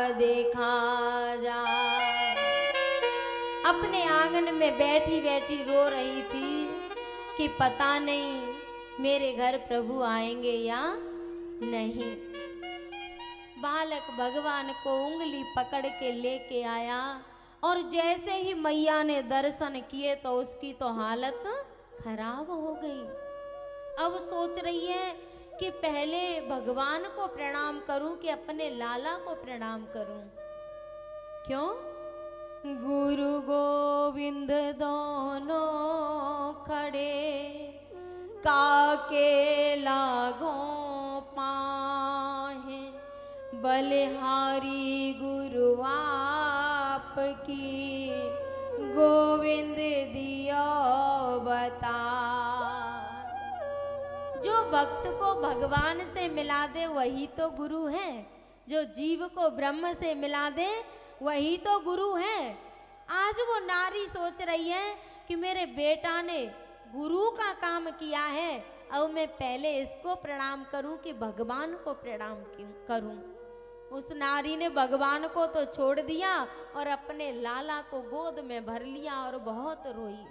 देखा जा। अपने आंगन में बैठी बैठी रो रही थी कि पता नहीं मेरे घर प्रभु आएंगे या नहीं। बालक भगवान को उंगली पकड़ के लेके आया और जैसे ही मैया ने दर्शन किए तो उसकी तो हालत खराब हो गई। अब सोच रही है कि पहले भगवान को प्रणाम करूं कि अपने लाला को प्रणाम करूं। क्यों? गुरु गोविंद दोनों खड़े काके लागो पाहे, बलिहारी गुरु आपकी गोविंद दियो बता। जो भक्त को भगवान से मिला दे वही तो गुरु है, जो जीव को ब्रह्म से मिला दे वही तो गुरु है। आज वो नारी सोच रही है कि मेरे बेटा ने गुरु का काम किया है, अब मैं पहले इसको प्रणाम करूं कि भगवान को प्रणाम करूं। उस नारी ने भगवान को तो छोड़ दिया और अपने लाला को गोद में भर लिया और बहुत रोई।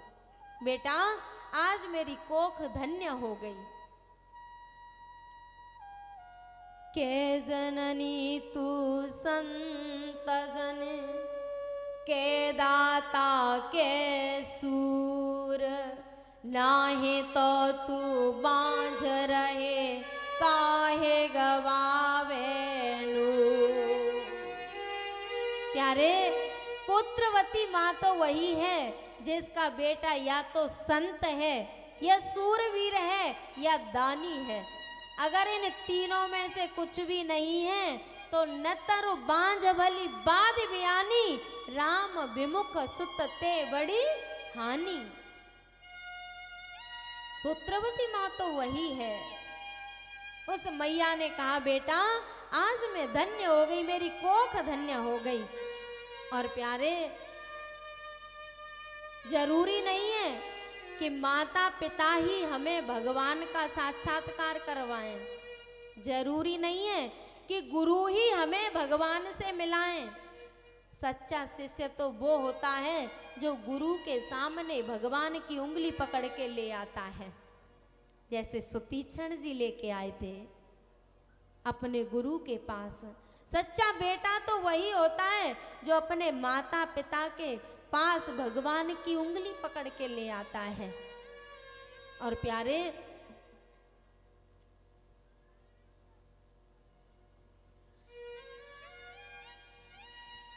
बेटा, आज मेरी कोख धन्य हो गई। के जननी तू संत जन के दाता के सूर, नाहे तो तू बांझ रहे काहे गवावे नूर। प्यारे, पुत्रवती माँ तो वही है जिसका बेटा या तो संत है या सूरवीर है या दानी है। अगर इन तीनों में से कुछ भी नहीं है तो नतर बांझ भली बाध बयानी, राम विमुख सुत ते बड़ी हानि। पुत्रवती माँ तो वही है। उस मैया ने कहा, बेटा आज मैं धन्य हो गई, मेरी कोख धन्य हो गई। और प्यारे, जरूरी नहीं है कि माता पिता ही हमें भगवान का साक्षात्कार करवाएं। जरूरी नहीं है कि गुरु ही हमें भगवान से मिलाएं। सच्चा शिष्य तो वो होता है जो गुरु के सामने भगवान की उंगली पकड़ के ले आता है। जैसे सुतीक्षण जी लेके आए थे अपने गुरु के पास। सच्चा बेटा तो वही होता है जो अपने माता पिता के पास भगवान की उंगली पकड़ के ले आता है। और प्यारे,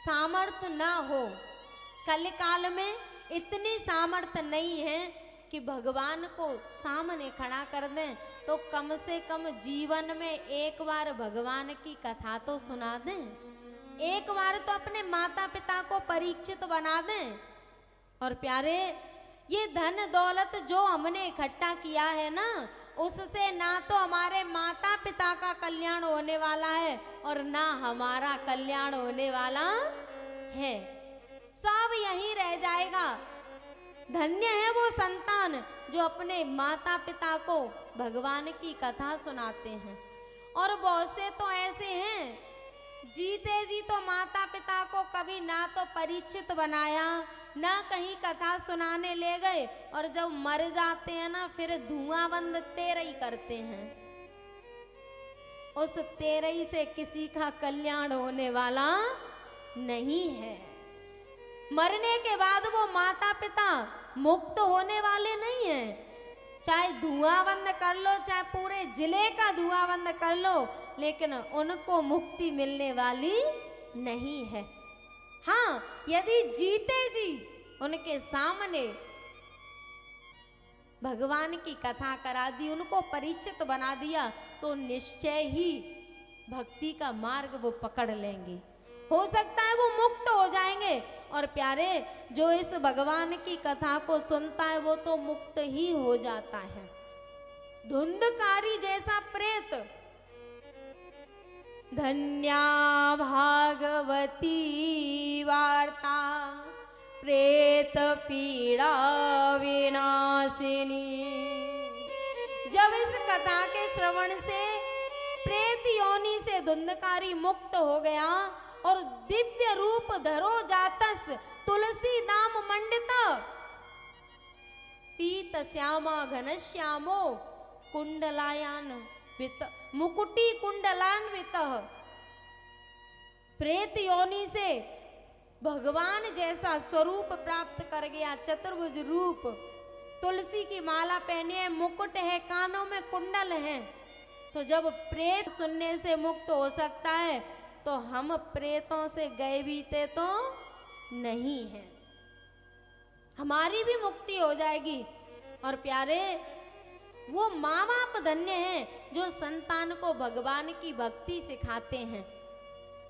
सामर्थ ना हो, कलिकाल में इतनी सामर्थ नहीं है कि भगवान को सामने खड़ा कर दें, तो कम से कम जीवन में एक बार भगवान की कथा तो सुना दें। एक बार तो अपने माता पिता को परीक्षित बना दें। और प्यारे, ये धन दौलत जो हमने इकट्ठा किया है ना, उससे ना तो हमारे माता पिता का कल्याण होने वाला है और ना हमारा कल्याण होने वाला है। सब यहीं रह जाएगा। धन्य है वो संतान जो अपने माता पिता को भगवान की कथा सुनाते हैं। और बहुत से तो ऐसे हैं, जीते जी तो माता पिता को कभी ना तो परीक्षित बनाया, ना कहीं कथा सुनाने ले गए, और जब मर जाते हैं ना फिर धुआंबंद तेरही करते हैं। उस तेरही से किसी का कल्याण होने वाला नहीं है। मरने के बाद वो माता पिता मुक्त होने वाले नहीं हैं। चाहे धुआंबंद कर लो, चाहे पूरे जिले का धुआंबंद कर लो, लेकिन उनको मुक्ति मिलने वाली नहीं है। हाँ, यदि जीते जी उनके सामने भगवान की कथा करा दी, उनको परिचित बना दिया, तो निश्चय ही भक्ति का मार्ग वो पकड़ लेंगे। हो सकता है वो मुक्त हो जाएंगे। और प्यारे, जो इस भगवान की कथा को सुनता है वो तो मुक्त ही हो जाता है। धुंधकारी जैसा प्रेत, धन्या भागवती वार्ता प्रेत पीड़ा विनाशिनी। जब इस कथा के श्रवण से प्रेत योनि से धुंधकारी मुक्त हो गया और दिव्य रूप धरो जातस तुलसी दाम मंडित पीत श्यामा घन श्यामो कुंडलायान वित मुकुटी कुंडलान्वित। प्रेत योनि से भगवान जैसा स्वरूप प्राप्त कर गया, चतुर्भुज रूप, तुलसी की माला पहनी है, मुकुट है, कानों में कुंडल है। तो जब प्रेत सुनने से मुक्त हो सकता है तो हम प्रेतों से गए बीते तो नहीं है, हमारी भी मुक्ति हो जाएगी। और प्यारे, वो माँ बाप धन्य हैं जो संतान को भगवान की भक्ति सिखाते हैं।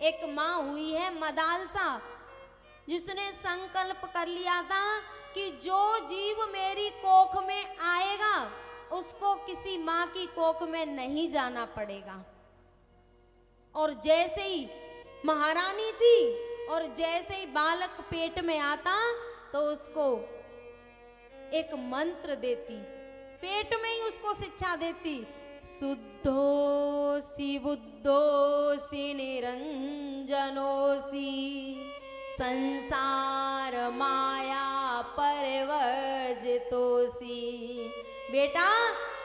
एक माँ हुई है मदालसा, जिसने संकल्प कर लिया था कि जो जीव मेरी कोख में आएगा उसको किसी माँ की कोख में नहीं जाना पड़ेगा। और जैसे ही महारानी थी और जैसे ही बालक पेट में आता तो उसको एक मंत्र देती, पेट में ही उसको शिक्षा देती, शुद्धोसी बुद्धोसी निरंजनोसी संसार माया परिवर्जितोसी। बेटा,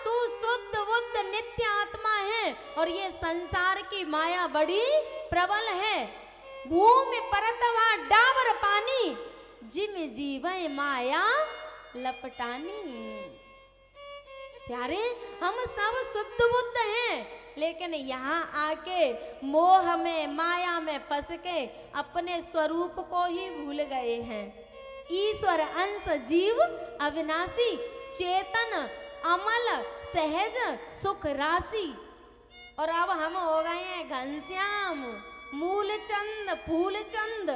तू शुद्ध बुद्ध नित्य आत्मा है और ये संसार की माया बड़ी प्रबल है। भूमि परतवा डाबर पानी जिम जीवय माया लपटानी। प्यारे, हम सब शुद्ध बुद्ध हैं, लेकिन यहाँ आके मोह में माया में फंस के अपने स्वरूप को ही भूल गए हैं। ईश्वर अंश जीव अविनाशी, चेतन अमल सहज सुख राशि। और अब हम हो गए हैं घनश्याम मूलचंद फूलचंद,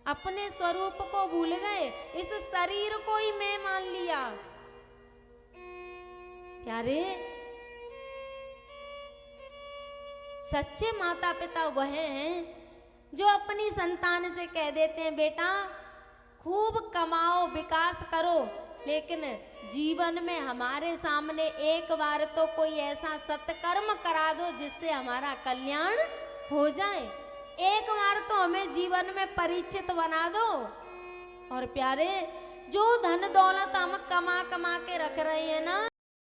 अपने स्वरूप को भूल गए, इस शरीर को ही मैं मान लिया। प्यारे, सच्चे माता पिता वह हैं जो अपनी संतान से कह देते हैं, बेटा खूब कमाओ विकास करो, लेकिन जीवन में हमारे सामने एक बार तो कोई ऐसा सत्कर्म करा दो जिससे हमारा कल्याण हो जाए, एक बार तो हमें जीवन में परिचित बना दो। और प्यारे, जो धन दौलत हम कमा कमा के रख रहे हैं ना,